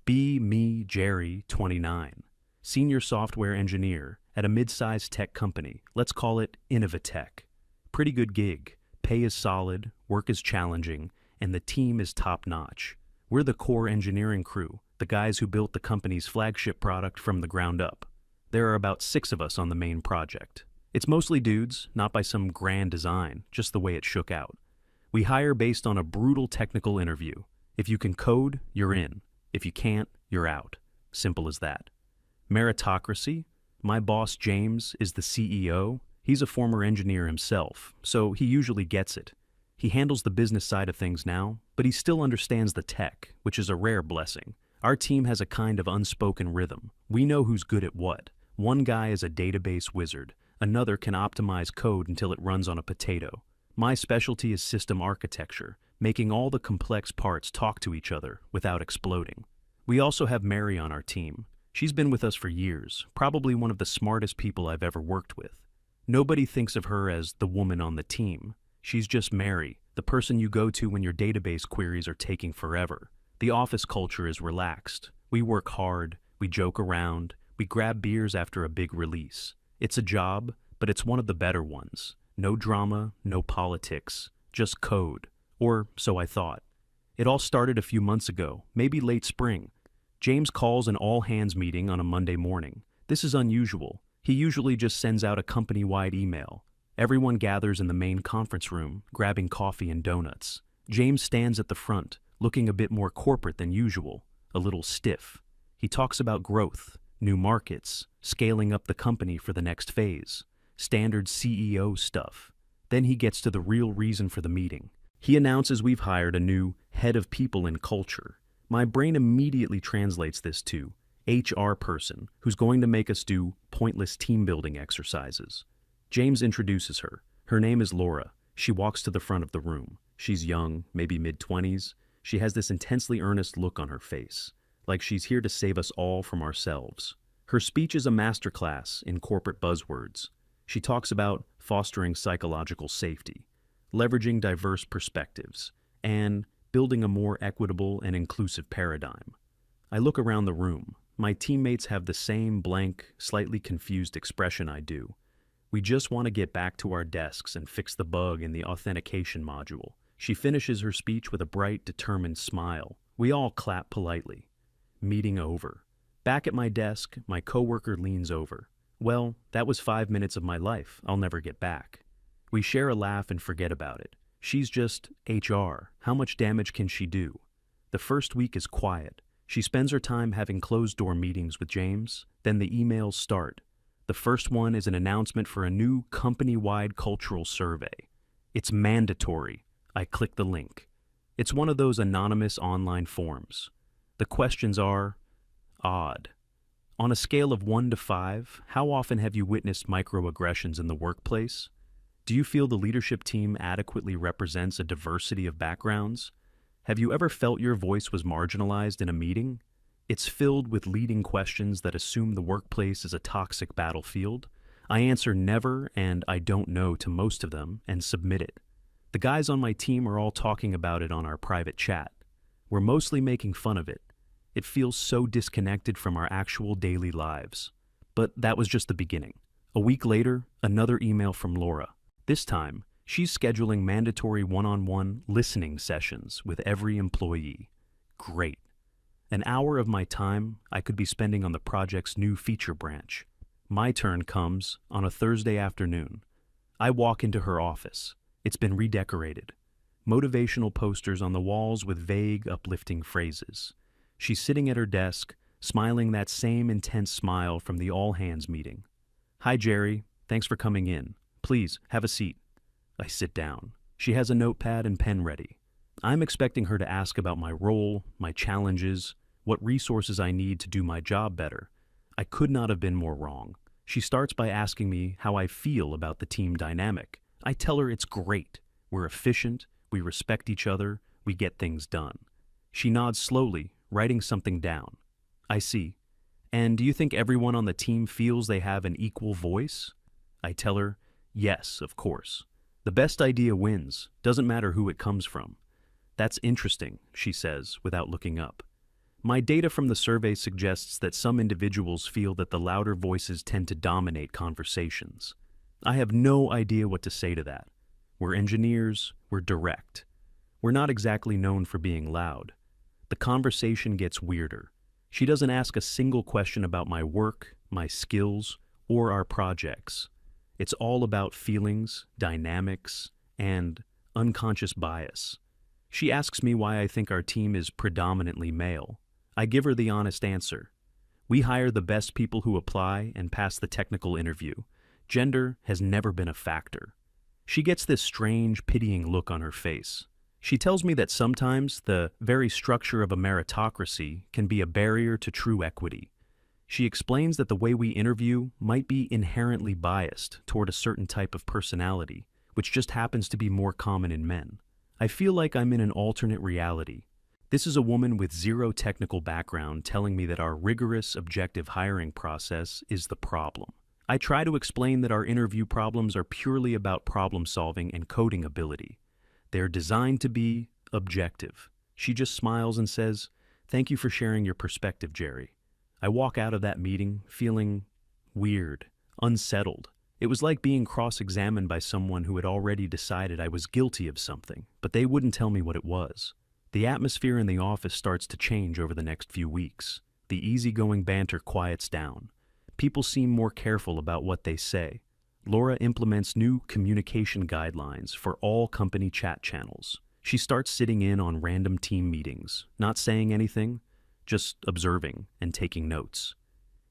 Be me, Jerry, 29. Senior software engineer at a mid-sized tech company. Let's call it Innovatech. Pretty good gig. Pay is solid, work is challenging, and the team is top-notch. We're the core engineering crew, the guys who built the company's flagship product from the ground up. There are about 6 of us on the main project. It's mostly dudes, not by some grand design, just the way it shook out. We hire based on a brutal technical interview. If you can code, you're in. If you can't, you're out. Simple as that. Meritocracy? My boss, James, is the CEO. He's a former engineer himself, so he usually gets it. He handles the business side of things now, but he still understands the tech, which is a rare blessing. Our team has a kind of unspoken rhythm. We know who's good at what. One guy is a database wizard. Another can optimize code until it runs on a potato. My specialty is system architecture, making all the complex parts talk to each other without exploding. We also have Mary on our team. She's been with us for years, probably one of the smartest people I've ever worked with. Nobody thinks of her as the woman on the team. She's just Mary, the person you go to when your database queries are taking forever. The office culture is relaxed. We work hard, we joke around, we grab beers after a big release. It's a job, but it's one of the better ones. No drama, no politics, just code. Or so I thought. It all started a few months ago, maybe late spring. James calls an all-hands meeting on a Monday morning. This is unusual. He usually just sends out a company-wide email. Everyone gathers in the main conference room, grabbing coffee and donuts. James stands at the front, looking a bit more corporate than usual, a little stiff. He talks about growth, new markets, scaling up the company for the next phase, standard CEO stuff. Then he gets to the real reason for the meeting. He announces we've hired a new head of people and culture. My brain immediately translates this to HR person who's going to make us do pointless team-building exercises. James introduces her. Her name is Laura. She walks to the front of the room. She's young, maybe mid-20s. She has this intensely earnest look on her face, like she's here to save us all from ourselves. Her speech is a masterclass in corporate buzzwords. She talks about fostering psychological safety, leveraging diverse perspectives, and building a more equitable and inclusive paradigm. I look around the room. My teammates have the same blank, slightly confused expression I do. We just want to get back to our desks and fix the bug in the authentication module. She finishes her speech with a bright, determined smile. We all clap politely. Meeting over. Back at my desk, my coworker leans over. Well, that was 5 minutes of my life I'll never get back. We share a laugh and forget about it. She's just HR. How much damage can she do? The first week is quiet. She spends her time having closed-door meetings with James. Then the emails start. The first one is an announcement for a new company-wide cultural survey. It's mandatory. I click the link. It's one of those anonymous online forms. The questions are odd. On a scale of 1 to 5, how often have you witnessed microaggressions in the workplace? Do you feel the leadership team adequately represents a diversity of backgrounds? Have you ever felt your voice was marginalized in a meeting? It's filled with leading questions that assume the workplace is a toxic battlefield. I answer never and I don't know to most of them and submit it. The guys on my team are all talking about it on our private chat. We're mostly making fun of it. It feels so disconnected from our actual daily lives. But that was just the beginning. A week later, another email from Laura. This time, she's scheduling mandatory one-on-one listening sessions with every employee. Great. An hour of my time I could be spending on the project's new feature branch. My turn comes on a Thursday afternoon. I walk into her office. It's been redecorated. Motivational posters on the walls with vague, uplifting phrases. She's sitting at her desk, smiling that same intense smile from the all-hands meeting. Hi, Jerry. Thanks for coming in. Please, have a seat. I sit down. She has a notepad and pen ready. I'm expecting her to ask about my role, my challenges, what resources I need to do my job better. I could not have been more wrong. She starts by asking me how I feel about the team dynamic. I tell her it's great. We're efficient, we respect each other, we get things done. She nods slowly, writing something down. I see. And do you think everyone on the team feels they have an equal voice? I tell her, yes, of course. The best idea wins, doesn't matter who it comes from. That's interesting, she says, without looking up. My data from the survey suggests that some individuals feel that the louder voices tend to dominate conversations. I have no idea what to say to that. We're engineers, we're direct. We're not exactly known for being loud. The conversation gets weirder. She doesn't ask a single question about my work, my skills, or our projects. It's all about feelings, dynamics, and unconscious bias. She asks me why I think our team is predominantly male. I give her the honest answer. We hire the best people who apply and pass the technical interview. Gender has never been a factor. She gets this strange, pitying look on her face. She tells me that sometimes the very structure of a meritocracy can be a barrier to true equity. She explains that the way we interview might be inherently biased toward a certain type of personality, which just happens to be more common in men. I feel like I'm in an alternate reality. This is a woman with zero technical background telling me that our rigorous, objective hiring process is the problem. I try to explain that our interview problems are purely about problem solving and coding ability. They're designed to be objective. She just smiles and says, "Thank you for sharing your perspective, Jerry." I walk out of that meeting feeling weird, unsettled. It was like being cross-examined by someone who had already decided I was guilty of something, but they wouldn't tell me what it was. The atmosphere in the office starts to change over the next few weeks. The easygoing banter quiets down. People seem more careful about what they say. Laura implements new communication guidelines for all company chat channels. She starts sitting in on random team meetings, not saying anything, just observing and taking notes.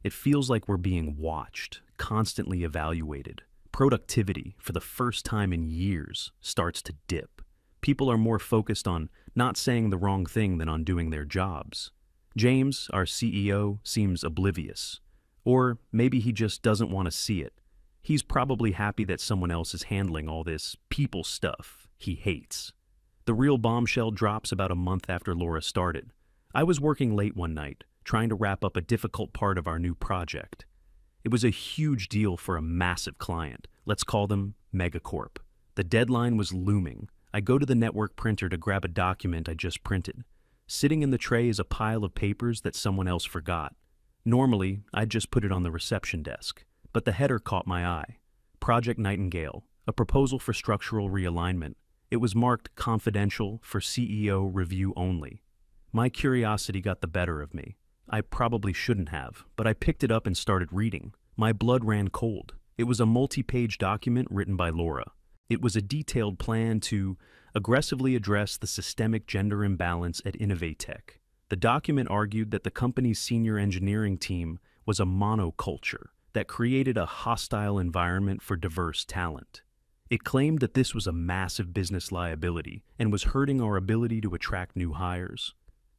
It feels like we're being watched, constantly evaluated. Productivity, for the first time in years, starts to dip. People are more focused on not saying the wrong thing than on doing their jobs. James, our CEO, seems oblivious. Or maybe he just doesn't want to see it. He's probably happy that someone else is handling all this people stuff he hates. The real bombshell drops about a month after Laura started. I was working late one night, trying to wrap up a difficult part of our new project. It was a huge deal for a massive client. Let's call them Megacorp. The deadline was looming. I go to the network printer to grab a document I just printed. Sitting in the tray is a pile of papers that someone else forgot. Normally, I'd just put it on the reception desk, but the header caught my eye. Project Nightingale, a proposal for structural realignment. It was marked confidential for CEO review only. My curiosity got the better of me. I probably shouldn't have, but I picked it up and started reading. My blood ran cold. It was a multi-page document written by Laura. It was a detailed plan to aggressively address the systemic gender imbalance at Innovatech. The document argued that the company's senior engineering team was a monoculture that created a hostile environment for diverse talent. It claimed that this was a massive business liability and was hurting our ability to attract new hires.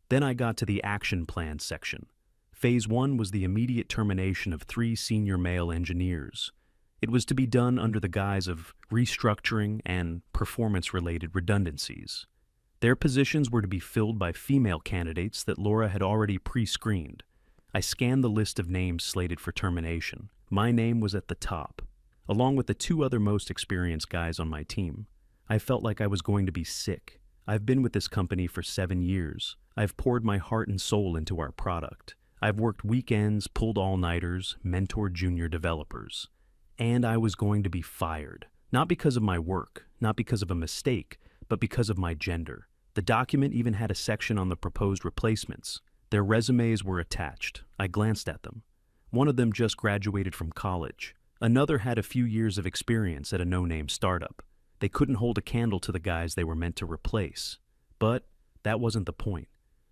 Then I got to the action plan section. Phase 1 was the immediate termination of 3 senior male engineers. It was to be done under the guise of restructuring and performance-related redundancies. Their positions were to be filled by female candidates that Laura had already pre-screened. I scanned the list of names slated for termination. My name was at the top, along with the 2 other most experienced guys on my team. I felt like I was going to be sick. I've been with this company for 7 years. I've poured my heart and soul into our product. I've worked weekends, pulled all-nighters, mentored junior developers. And I was going to be fired. Not because of my work, not because of a mistake, but because of my gender. The document even had a section on the proposed replacements. Their resumes were attached. I glanced at them. One of them just graduated from college. Another had a few years of experience at a no-name startup. They couldn't hold a candle to the guys they were meant to replace. But that wasn't the point.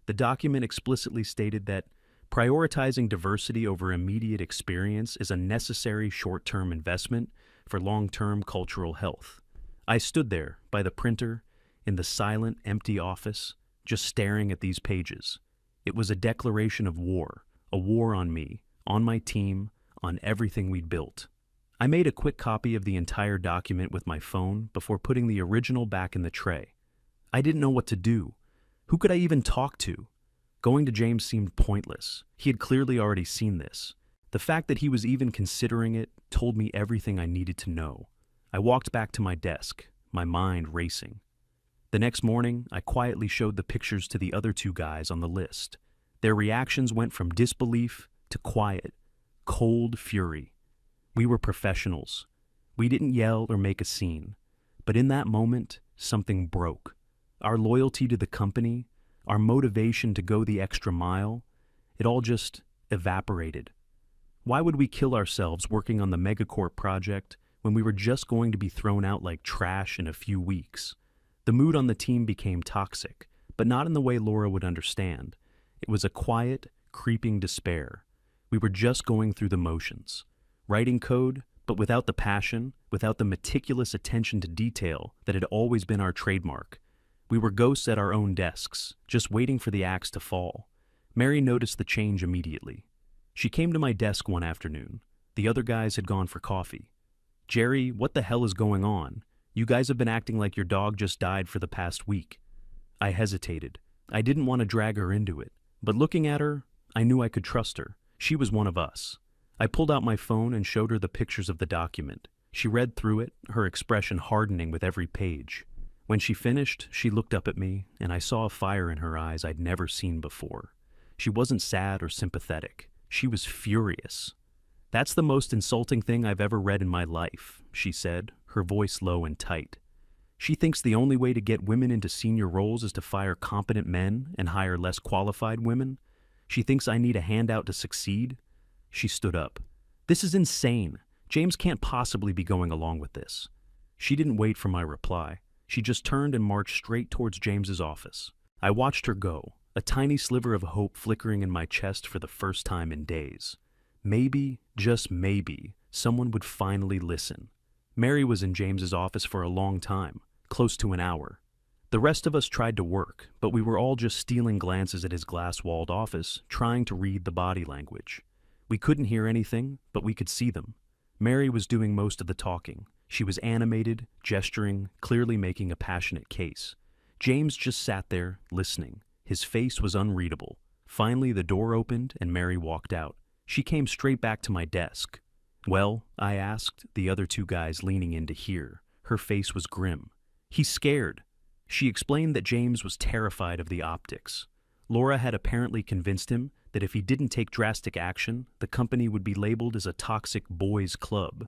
The document explicitly stated that prioritizing diversity over immediate experience is a necessary short-term investment for long-term cultural health. I stood there by the printer in the silent, empty office, just staring at these pages. It was a declaration of war, a war on me, on my team, on everything we'd built. I made a quick copy of the entire document with my phone before putting the original back in the tray. I didn't know what to do. Who could I even talk to? Going to James seemed pointless. He had clearly already seen this. The fact that he was even considering it told me everything I needed to know. I walked back to my desk, my mind racing. The next morning, I quietly showed the pictures to the other 2 guys on the list. Their reactions went from disbelief to quiet, cold fury. We were professionals. We didn't yell or make a scene. But in that moment, something broke. Our loyalty to the company, our motivation to go the extra mile, it all just evaporated. Why would we kill ourselves working on the megacorp project when we were just going to be thrown out like trash in a few weeks? The mood on the team became toxic, but not in the way Laura would understand. It was a quiet, creeping despair. We were just going through the motions, writing code, but without the passion, without the meticulous attention to detail that had always been our trademark. We were ghosts at our own desks, just waiting for the axe to fall. Mary noticed the change immediately. She came to my desk one afternoon. The other guys had gone for coffee. "Jerry, what the hell is going on? You guys have been acting like your dog just died for the past week." I hesitated. I didn't want to drag her into it, but looking at her, I knew I could trust her. She was one of us. I pulled out my phone and showed her the pictures of the document. She read through it, her expression hardening with every page. When she finished, she looked up at me, and I saw a fire in her eyes I'd never seen before. She wasn't sad or sympathetic. She was furious. "That's the most insulting thing I've ever read in my life," she said, her voice low and tight. "She thinks the only way to get women into senior roles is to fire competent men and hire less qualified women. She thinks I need a handout to succeed." She stood up. "This is insane. James can't possibly be going along with this." She didn't wait for my reply. She just turned and marched straight towards James's office. I watched her go, a tiny sliver of hope flickering in my chest for the first time in days. Maybe, just maybe, someone would finally listen. Mary was in James's office for a long time, close to an hour. The rest of us tried to work, but we were all just stealing glances at his glass-walled office, trying to read the body language. We couldn't hear anything, but we could see them. Mary was doing most of the talking. She was animated, gesturing, clearly making a passionate case. James just sat there, listening. His face was unreadable. Finally, the door opened and Mary walked out. She came straight back to my desk. "Well?" I asked, the other two guys leaning in to hear. Her face was grim. "He's scared." She explained that James was terrified of the optics. Laura had apparently convinced him that if he didn't take drastic action, the company would be labeled as a toxic boys' club,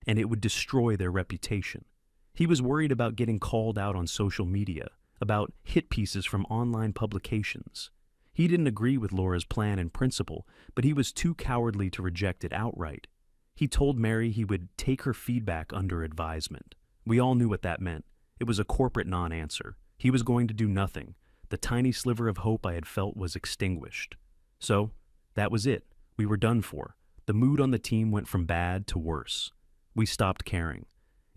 and it would destroy their reputation. He was worried about getting called out on social media, about hit pieces from online publications. He didn't agree with Laura's plan in principle, but he was too cowardly to reject it outright. He told Mary he would take her feedback under advisement. We all knew what that meant. It was a corporate non-answer. He was going to do nothing. The tiny sliver of hope I had felt was extinguished. So, that was it. We were done for. The mood on the team went from bad to worse. We stopped caring.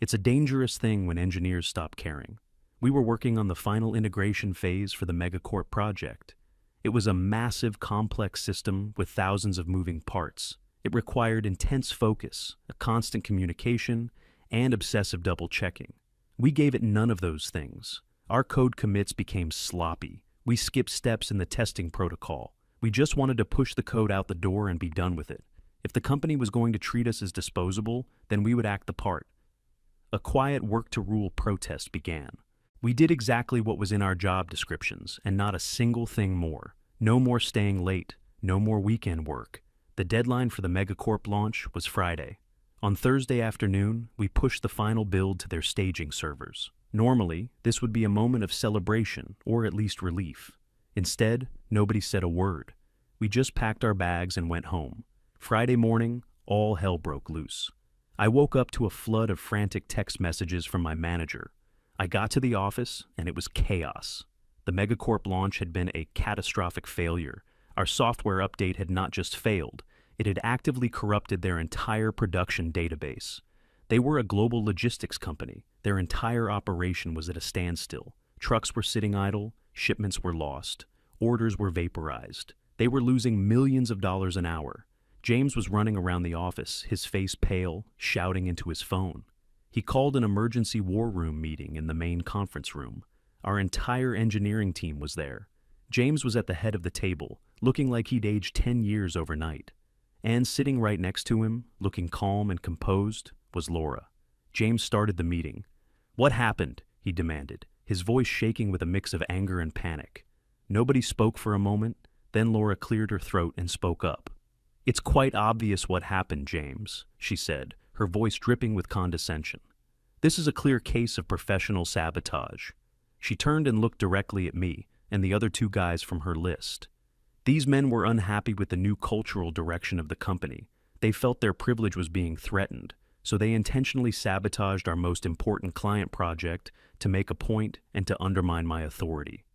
It's a dangerous thing when engineers stop caring. We were working on the final integration phase for the megacorp project. It was a massive, complex system with thousands of moving parts. It required intense focus, a constant communication, and obsessive double-checking. We gave it none of those things. Our code commits became sloppy. We skipped steps in the testing protocol. We just wanted to push the code out the door and be done with it. If the company was going to treat us as disposable, then we would act the part. A quiet work-to-rule protest began. We did exactly what was in our job descriptions, and not a single thing more. No more staying late, no more weekend work. The deadline for the megacorp launch was Friday. On Thursday afternoon, we pushed the final build to their staging servers. Normally, this would be a moment of celebration, or at least relief. Instead, nobody said a word. We just packed our bags and went home. Friday morning, all hell broke loose. I woke up to a flood of frantic text messages from my manager. I got to the office, and it was chaos. The megacorp launch had been a catastrophic failure. Our software update had not just failed, it had actively corrupted their entire production database. They were a global logistics company. Their entire operation was at a standstill. Trucks were sitting idle, shipments were lost, orders were vaporized. They were losing millions of dollars an hour. James was running around the office, his face pale, shouting into his phone. He called an emergency war room meeting in the main conference room. Our entire engineering team was there. James was at the head of the table, looking like he'd aged 10 years overnight. And sitting right next to him, looking calm and composed, was Laura. James started the meeting. "What happened?" he demanded, his voice shaking with a mix of anger and panic. Nobody spoke for a moment, Then Laura cleared her throat and spoke up. "It's quite obvious what happened, James," she said, her voice dripping with condescension. "This is a clear case of professional sabotage." She turned and looked directly at me and the other two guys from her list. These men were unhappy with the new cultural direction of the company. They felt their privilege was being threatened, so they intentionally sabotaged our most important client project to make a point and to undermine my authority.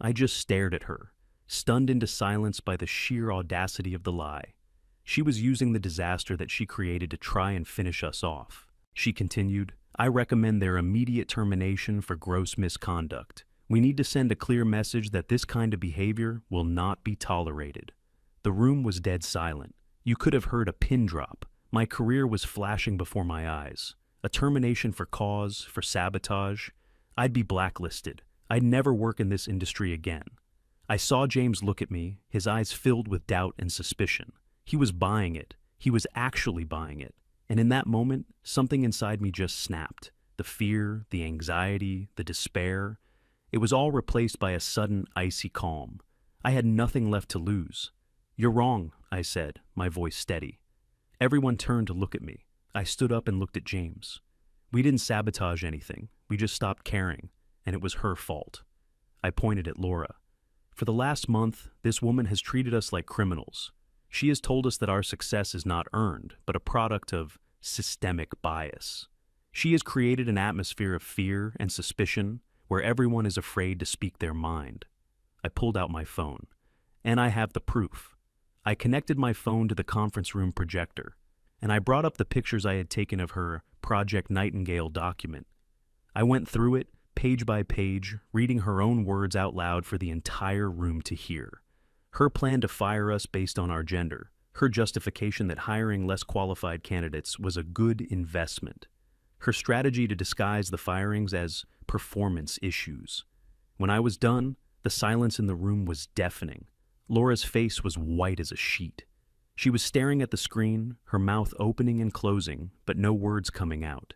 I just stared at her, stunned into silence by the sheer audacity of the lie. She was using the disaster that she created to try and finish us off. She continued, "I recommend their immediate termination for gross misconduct. We need to send a clear message that this kind of behavior will not be tolerated." The room was dead silent. You could have heard a pin drop. My career was flashing before my eyes. A termination for cause, for sabotage. I'd be blacklisted. I'd never work in this industry again. I saw James look at me, his eyes filled with doubt and suspicion. He was buying it. He was actually buying it. And in that moment, something inside me just snapped. The fear, the anxiety, the despair. It was all replaced by a sudden, icy calm. I had nothing left to lose. "You're wrong," I said, my voice steady. Everyone turned to look at me. I stood up and looked at James. "We didn't sabotage anything. We just stopped caring, and it was her fault." I pointed at Laura. "For the last month, this woman has treated us like criminals. She has told us that our success is not earned, but a product of systemic bias. She has created an atmosphere of fear and suspicion where everyone is afraid to speak their mind." I pulled out my phone. And I have the proof. I connected my phone to the conference room projector, and I brought up the pictures I had taken of her Project Nightingale document. I went through it, page by page, reading her own words out loud for the entire room to hear. Her plan to fire us based on our gender, her justification that hiring less qualified candidates was a good investment, her strategy to disguise the firings as performance issues. When I was done, the silence in the room was deafening. Laura's face was white as a sheet. She was staring at the screen, her mouth opening and closing, but no words coming out.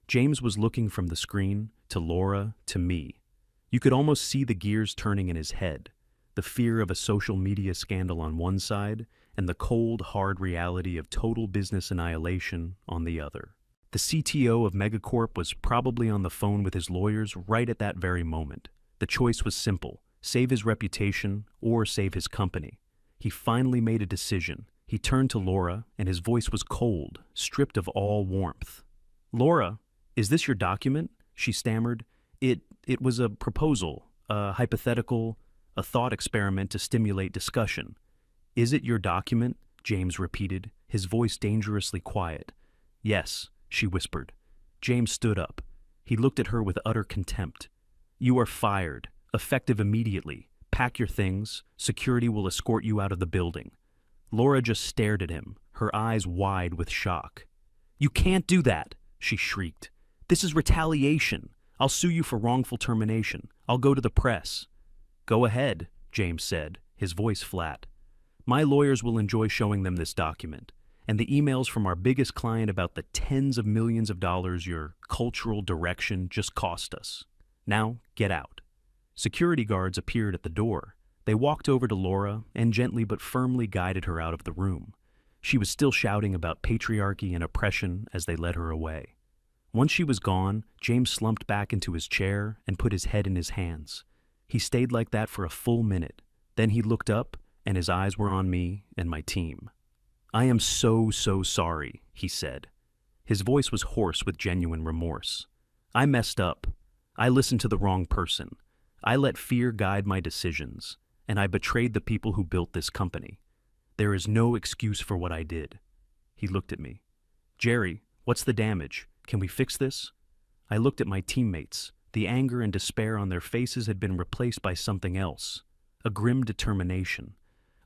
James was looking from the screen to Laura to me. You could almost see the gears turning in his head. The fear of a social media scandal on one side, and the cold, hard reality of total business annihilation on the other. The CTO of Megacorp was probably on the phone with his lawyers right at that very moment. The choice was simple: save his reputation or save his company. He finally made a decision. He turned to Laura, and his voice was cold, stripped of all warmth. "Laura, is this your document?" she stammered. It was a proposal, a hypothetical, a thought experiment to stimulate discussion." "Is it your document?" James repeated, his voice dangerously quiet. "Yes," she whispered. James stood up. He looked at her with utter contempt. "You are fired, effective immediately. Pack your things. Security will escort you out of the building." Laura just stared at him, her eyes wide with shock. "You can't do that," she shrieked. "This is retaliation. I'll sue you for wrongful termination. I'll go to the press." "Go ahead," James said, his voice flat. "My lawyers will enjoy showing them this document, and the emails from our biggest client about the tens of millions of dollars your cultural direction just cost us. Now, get out." Security guards appeared at the door. They walked over to Laura and gently but firmly guided her out of the room. She was still shouting about patriarchy and oppression as they led her away. Once she was gone, James slumped back into his chair and put his head in his hands. He stayed like that for a full minute. Then he looked up, and his eyes were on me and my team. "I am so sorry," he said. His voice was hoarse with genuine remorse. "I messed up. I listened to the wrong person. I let fear guide my decisions, and I betrayed the people who built this company. There is no excuse for what I did." He looked at me. "Jerry, what's the damage? Can we fix this?" I looked at my teammates. The anger and despair on their faces had been replaced by something else, a grim determination.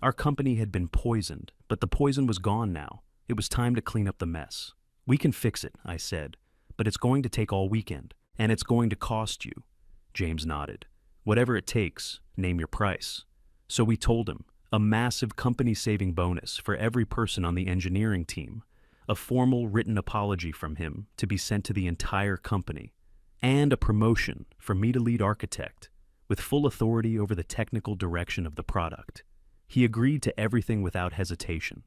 Our company had been poisoned, but the poison was gone now. It was time to clean up the mess. "We can fix it," I said, "but it's going to take all weekend, and it's going to cost you." James nodded. "Whatever it takes, name your price." So we told him, a massive company-saving bonus for every person on the engineering team, a formal written apology from him to be sent to the entire company, and a promotion for me to lead architect, with full authority over the technical direction of the product. He agreed to everything without hesitation.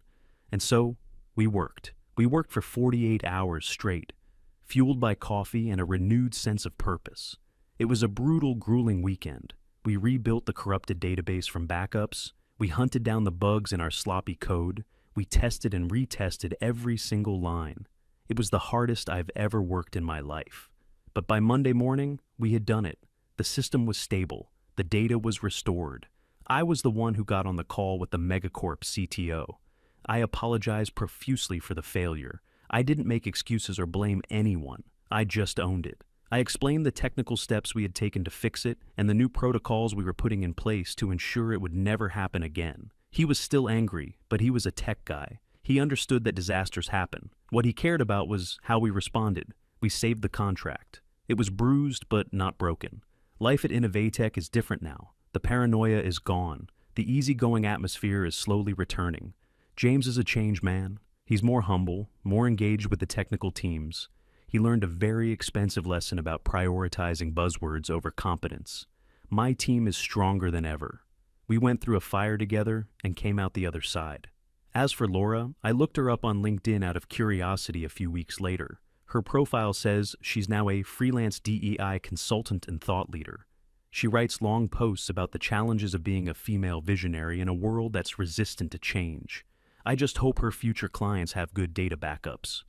And so, we worked. We worked for 48 hours straight, fueled by coffee and a renewed sense of purpose. It was a brutal, grueling weekend. We rebuilt the corrupted database from backups. We hunted down the bugs in our sloppy code. We tested and retested every single line. It was the hardest I've ever worked in my life. But by Monday morning, we had done it. The system was stable. The data was restored. I was the one who got on the call with the Megacorp CTO. I apologized profusely for the failure. I didn't make excuses or blame anyone. I just owned it. I explained the technical steps we had taken to fix it and the new protocols we were putting in place to ensure it would never happen again. He was still angry, but he was a tech guy. He understood that disasters happen. What he cared about was how we responded. We saved the contract. It was bruised, but not broken. Life at Innovatech is different now. The paranoia is gone. The easygoing atmosphere is slowly returning. James is a changed man. He's more humble, more engaged with the technical teams. He learned a very expensive lesson about prioritizing buzzwords over competence. My team is stronger than ever. We went through a fire together and came out the other side. As for Laura, I looked her up on LinkedIn out of curiosity a few weeks later. Her profile says she's now a freelance DEI consultant and thought leader. She writes long posts about the challenges of being a female visionary in a world that's resistant to change. I just hope her future clients have good data backups.